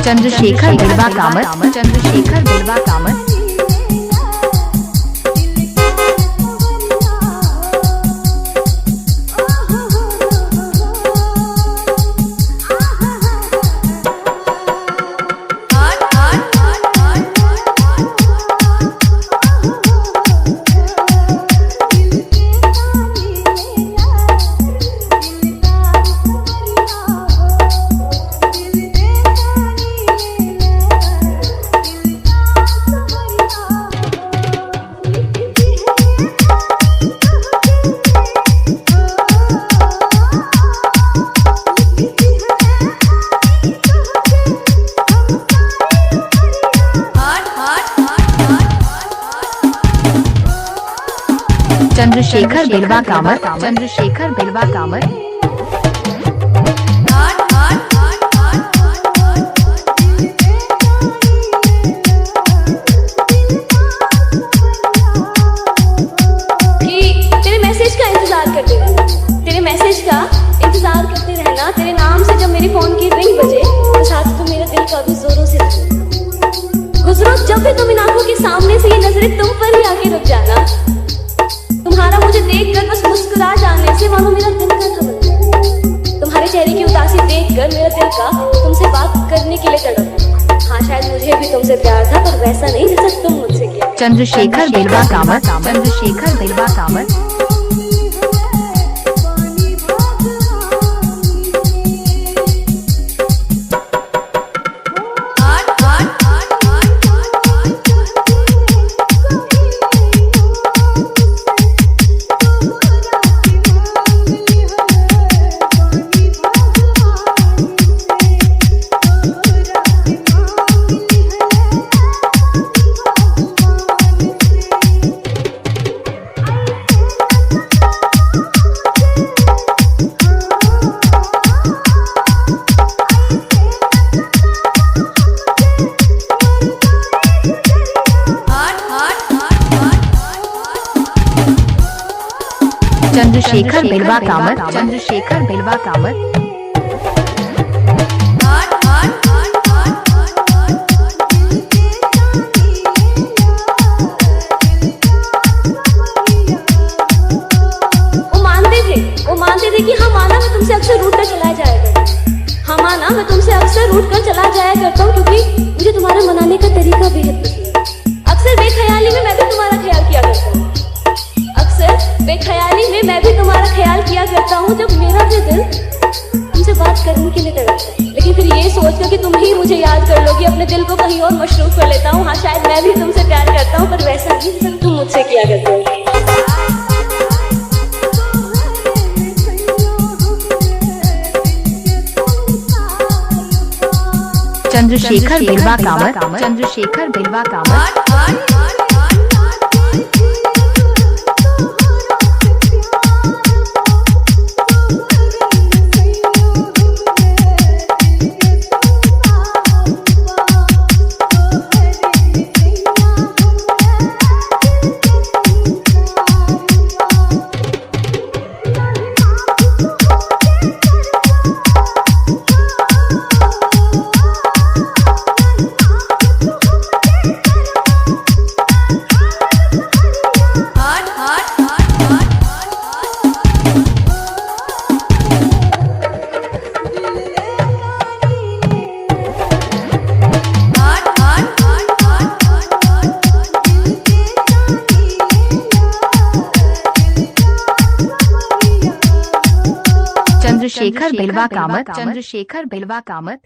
चंद्रशेखर बिलवा कामत, चंद्रशेखर बिलवा कामत। चंद्रशेखर बिलवा कामत, चंद्रशेखर बिलवा कामत। तेरे मैसेज का इंतजार करते रहना, तेरे मैसेज का इंतजार करते रहना। तेरे नाम से जब मेरे फोन की रिंग बजे तो साथ तो मेरा दिल का भी जोरों से गुजरो। जब भी तुम इन आंखों के सामने से ये नजरें तुम पर ही आके रुक जाना। तुम्हारा मुझे देखकर बस मुस्कुरा जाने से मानो मेरा दिल का धड़कन। तुम्हारे चेहरे की उदासी देखकर मेरा दिल का तुमसे बात करने के लिए तड़प। हाँ, शायद मुझे भी तुमसे प्यार था पर वैसा नहीं जैसा तुम मुझसे किया। चंद्रशेखर बिलवा कामत, चंद्रशेखर बिलवा कामत। चंद्रशेखर बिलवा कामत, चंद्रशेखर बिलवा कामत। वो मानते थे कि हाँ माना मैं तुमसे अक्सर रूठ कर चला जाया करता। हाँ माना मैं तुमसे अक्सर रूठ कर चला जाया करता हूँ क्योंकि मुझे तुम्हारा मनाने का तरीका बेहद पसंद है। अक्सर बेख्याली में मैं भी तुम्हारा ख्याल किया करता हूँ। अक्सर बेख्याली में मैं भी तुम्हारा ख्याल किया करता हूँ जब मेरा भी दिल तुमसे बात करने के लिए तड़पता है। लेकिन फिर ये सोचकर कि तुम ही मुझे याद कर लोगी अपने दिल को कहीं और मशरूफ कर लेता हूँ। हाँ, शायद मैं भी तुमसे प्यार करता हूँ पर वैसा नहीं जैसा तुम मुझसे किया करते हो। चंद्रशेखर बिलवा कामत, चंद्रशेखर बिलवा कामत। चंद्रशेखर बिलवा कामत, चंद्रशेखर बिलवा कामत।